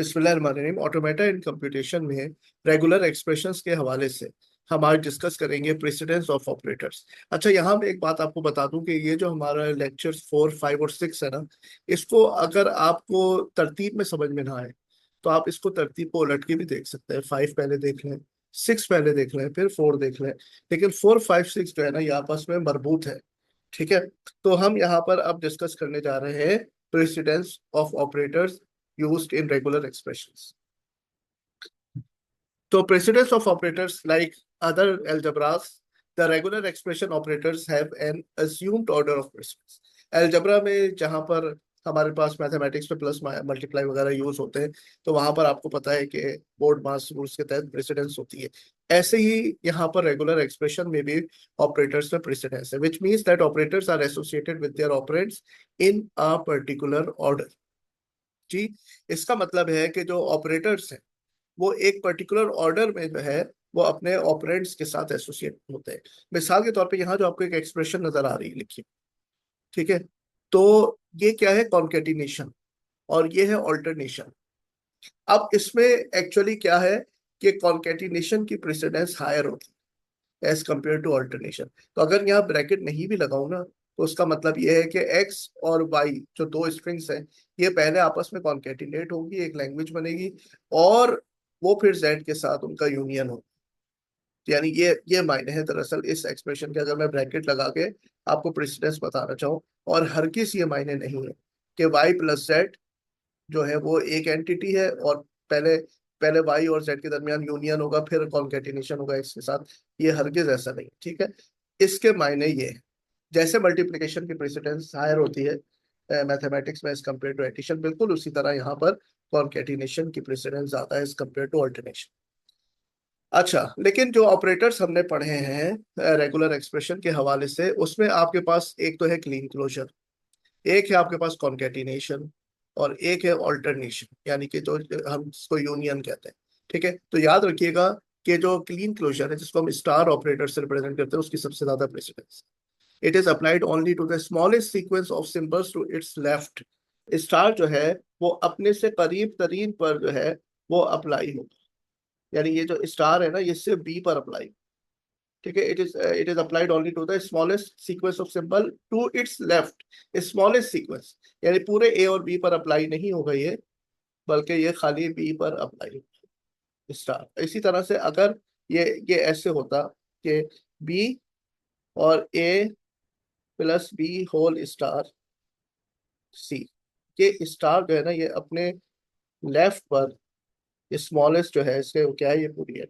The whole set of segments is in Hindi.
बिस्मिल्लाहिर्रहमानिर्रहीम। ऑटोमेटा इन कंप्यूटेशन में रेगुलर एक्सप्रेशंस के हवाले से हम आज डिस्कस करेंगे प्रेसिडेंस ऑफ ऑपरेटर्स। अच्छा, यहाँ मैं एक बात आपको बता दूं कि ये जो हमारा लेक्चर्स 4, 5 और 6 है ना, इसको अगर आपको तरतीब में समझ में ना आए तो आप इसको तरतीब को उलट के भी देख सकते हैं। 5 पहले देख लें, 6 पहले देख लें, फिर 4 देख लें। लेकिन 4, 5, 6 जो है ना, ये आपस में मरबूत है। ठीक है। तो हम यहाँ पर अब डिस्कस करने जा रहे हैं precedence of operators used in regular expressions. So precedence of operators like other algebras, the regular expression operators have an assumed order of precedence. algebra में जहां पर हमारे पास मैथमेटिक्स में प्लस मल्टीप्लाई वगैरह यूज होते हैं, तो वहां पर आपको पता है कि बोर्ड मास रूल्स के तहत प्रेसिडेंस होती है। ऐसे ही यहाँ पर रेगुलर एक्सप्रेशन में भी ऑपरेटर्स में प्रेसिडेंस है, which means that operators are associated with their operands in a particular order. जी, इसका मतलब है कि जो ऑपरेटर्स हैं वो एक पर्टिकुलर ऑर्डर में जो है वो अपने ऑपरेंड्स के साथ एसोसिएट होते हैं। मिसाल के तौर पे यहाँ जो आपको एक एक्सप्रेशन नजर आ रही है लिखी, ठीक है, तो ये क्या है? कॉन्केटिनेशन, और ये है ऑल्टरनेशन। अब इसमें एक्चुअली क्या है कि कॉन्केटिनेशन की प्रेसिडेंस हायर होती है एज कंपेयर टू ऑल्टरनेशन। तो अगर यहाँ ब्रैकेट नहीं भी लगाऊं ना, तो उसका मतलब ये है कि एक्स और वाई जो दो स्ट्रिंग्स हैं, ये पहले आपस में कॉन्केटिनेट होंगी, एक लैंग्वेज बनेगी, और वो फिर जेड के साथ उनका यूनियन हो। यानी ये मायने हैं दरअसल इस एक्सप्रेशन के, अगर मैं ब्रैकेट लगा के आपको प्रेसिडेंस बताना चाहूँ। और हर किस ये मायने नहीं है कि वाई प्लस जेड जो है वो एक एंटिटी है और पहले पहले वाई और जेड के दरमियान यूनियन होगा, फिर कॉन्केटिनेशन होगा इसके साथ। ये हरगिज ऐसा नहीं, ठीक है। इसके मायने ये है, जैसे मल्टीप्लिकेशन की प्रेसिडेंस हायर होती है मैथमेटिक्स में एज कम्पेयर टू एडिशन, बिल्कुल उसी तरह यहाँ पर कॉन्केटिनेशन की प्रेसिडेंस ज्यादा है एज कम्पेयर टू ऑल्टरनेशन। अच्छा, लेकिन जो ऑपरेटर्स हमने पढ़े हैं रेगुलर एक्सप्रेशन के हवाले से, उसमें आपके पास एक तो है क्लीन क्लोजर, एक है आपके पास कॉन्केटिनेशन, और एक है ऑल्टरनेशन, यानी कि जो हम इसको यूनियन कहते हैं। ठीक है, तो याद रखिएगा कि जो क्लीन क्लोजर है, जिसको हम स्टार ऑपरेटर से रिप्रेजेंट करते हैं, उसकी सबसे ज्यादा precedence. It is applied only to the smallest sequence of symbols to its left. Star जो है वो अपने से करीब तरीन पर जो है वो अप्लाई होगा। यानी ये जो स्टार है ना, ये सिर्फ बी पर अप्लाई। ठीक है, it is applied only to the smallest sequence of symbol to its left. Smallest sequence यानी पूरे ए और बी पर अप्लाई नहीं होगा ये, बल्कि ये खाली बी पर अप्लाई होगा स्टार। इसी तरह से अगर ये ऐसे होता कि बी और ए plus B whole star c, ये स्टार जो है ना, ये अपने लेफ्ट पर स्मॉलेस्ट जो है इसके क्या है, ये पूरी है,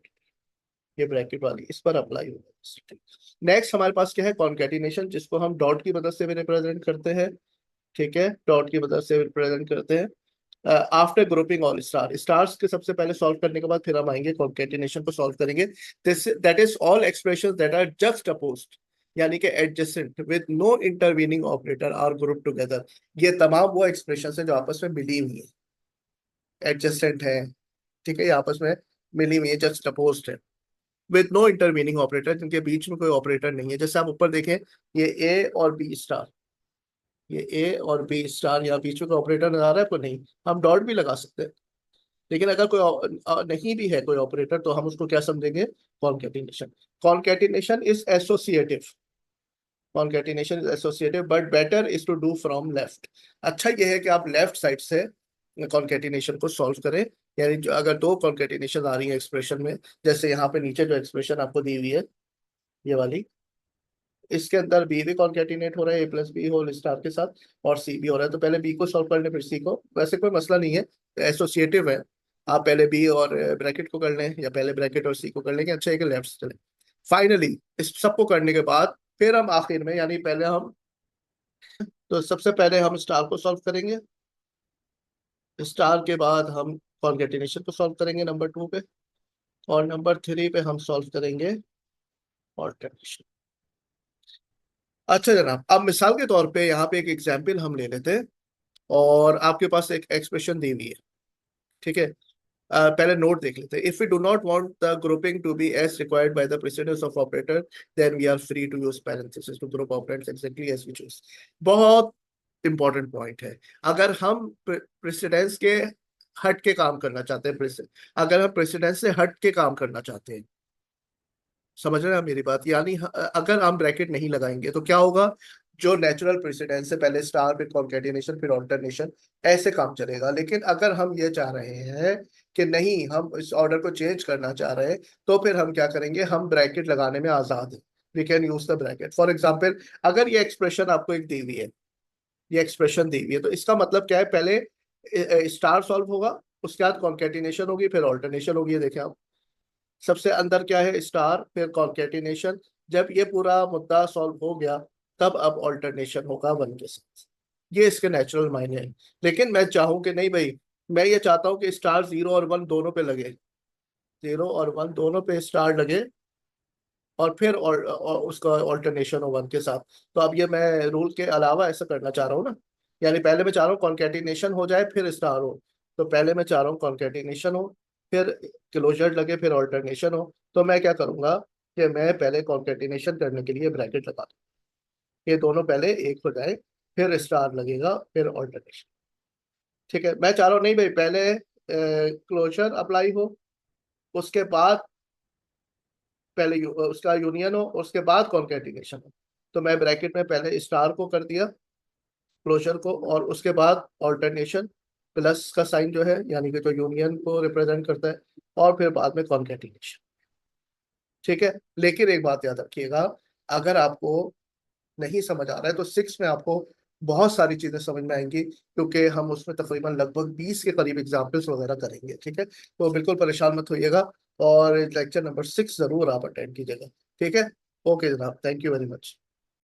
ये ब्रैकेट वाली इस पर अप्लाई होगा। नेक्स्ट हमारे पास क्या है? कॉन्केटिनेशन, जिसको हम डॉट की मदद से भी रिप्रेजेंट करते हैं। ठीक है, डॉट की मदद से रिप्रेजेंट करते हैं। After grouping all star, stars के सबसे पहले सॉल्व करने के बाद फिर हम आएंगे कॉन्केटिनेशन को सॉल्व करेंगे। This that is all expressions that are juxtaposed, यानी कि adjacent with no intervening operator are group together. ये तमाम वो एक्सप्रेशंस हैं जो आपस में मिली हुई है, एडजेसेंट है। ठीक है, ये आपस में मिली हुई है, जस्ट अपोज्ड है, विद नो इंटरवीनिंग ऑपरेटर, जिनके बीच में कोई ऑपरेटर नहीं है। जैसे आप ऊपर देखें, ये ए और बी स्टार, ये ए और बी स्टार, यहाँ बीच में कोई ऑपरेटर नजर आ रहा है आपको? नहीं। हम डॉट भी लगा सकते हैं, लेकिन अगर कोई नहीं भी है कोई ऑपरेटर, तो हम उसको क्या समझेंगे? Concatenation. Concatenation is associative, concatenation is associative, but better is to do from left. अच्छा ये है कि आप लेफ्ट साइड से कॉन्केटिनेशन को सॉल्व करें। यानी जो अगर दो कॉन्केटिनेशन आ रही है एक्सप्रेशन में, जैसे यहाँ पे नीचे जो एक्सप्रेशन आपको दी हुई है ये वाली, इसके अंदर बी भी कॉन्केटिनेट हो रहा है ए प्लस बी होल स्टार के साथ, और सी भी हो रहा है। तो पहले बी को सॉल्व कर लें फिर सी को, वैसे कोई मसला नहीं है, एसोसिएटिव है। आप पहले बी और ब्रैकेट को कर लें, या पहले ब्रैकेट और सी को कर लेंगे, अच्छा है कि लेफ्ट से चले। फाइनली इस सबको करने के बाद फिर हम आखिर में, यानी पहले हम, तो सबसे पहले हम स्टार को सॉल्व करेंगे, स्टार के बाद हम कॉन्केटिनेशन को सॉल्व करेंगे नंबर 2 पे, और नंबर 3 पे हम सॉल्व करेंगे ऑल्टरनेशन। अच्छा जनाब, अब मिसाल के तौर पे यहाँ पे एक एग्जाम्पल हम ले लेते हैं, और आपके पास एक एक्सप्रेशन दी हुई है। ठीक है, पहले नोट देख लेते हैं। If we do not want the grouping to be as required by the precedence of operator, then we are free to use parenthesis to group operands exactly as we choose. बहुत इंपॉर्टेंट पॉइंट है। अगर हम प्रेसिडेंस के हट के काम करना चाहते हैं अगर हम प्रेसिडेंस से हट के काम करना चाहते हैं, समझ रहे हैं आप मेरी बात? यानी अगर हम ब्रैकेट नहीं लगाएंगे तो क्या होगा, जो नेचुरल प्रेसिडेंस से पहले स्टार फिर कॉन्केटिनेशन फिर ऑल्टरनेशन, ऐसे काम चलेगा। लेकिन अगर हम ये चाह रहे हैं कि नहीं, हम इस ऑर्डर को चेंज करना चाह रहे हैं, तो फिर हम क्या करेंगे, हम ब्रैकेट लगाने में आजाद हैं। We can use the bracket. For example, अगर ये एक्सप्रेशन आपको एक दी हुई है, ये एक्सप्रेशन दी हुई है, तो इसका मतलब क्या है, पहले स्टार सॉल्व होगा, उसके बाद कॉन्केटिनेशन होगी, फिर ऑल्टरनेशन होगी। ये देखें आप, सबसे अंदर क्या है, स्टार फिर कॉन्केटिनेशन। जब ये पूरा मुद्दा सॉल्व हो गया, तब अब ऑल्टरनेशन होगा वन के साथ। ये इसके नेचुरल मायने हैं। लेकिन मैं चाहूँ कि नहीं भाई, मैं ये चाहता हूँ कि स्टार जीरो और वन दोनों पे लगे, जीरो और वन दोनों पे स्टार लगे, और फिर और उसका ऑल्टरनेशन हो वन के साथ। तो अब ये मैं रूल के अलावा ऐसा करना चाह रहा हूँ ना। यानी पहले मैं चाह रहा हूँ कॉन्केटिनेशन हो जाए फिर स्टार हो, तो पहले मैं चाह रहा हूँ कॉन्केटिनेशन हो, फिर क्लोजर लगे, फिर ऑल्टरनेशन हो। तो मैं क्या करूंगा कि मैं पहले कॉन्केटिनेशन करने के लिए ब्रैकेट लगा दूँ, ये दोनों पहले एक हो जाए, फिर स्टार लगेगा, फिर ऑल्टरनेशन। ठीक है, मैं चाह रहा हूँ नहीं भाई, पहले क्लोजर अप्लाई हो, उसके बाद पहले उसका यूनियन हो, उसके बाद कॉन्केटिनेशन हो। तो मैं ब्रैकेट में पहले स्टार को कर दिया, क्लोजर को, और उसके बाद ऑल्टरनेशन, प्लस का साइन जो है यानी कि जो यूनियन को रिप्रेजेंट करता है, और फिर बाद में कॉन्केटिनेशन। ठीक है, लेकिन एक बात याद रखिएगा, अगर आपको नहीं समझ आ रहा है तो सिक्स में आपको बहुत सारी चीजें समझ में आएंगी, क्योंकि हम उसमें तकरीबन लगभग 20 के करीब एग्जाम्पल्स वगैरह करेंगे। ठीक है, तो बिल्कुल परेशान मत होइएगा, और लेक्चर नंबर 6 जरूर आप अटेंड कीजिएगा। ठीक है, ओके जनाब, थैंक यू वेरी मच।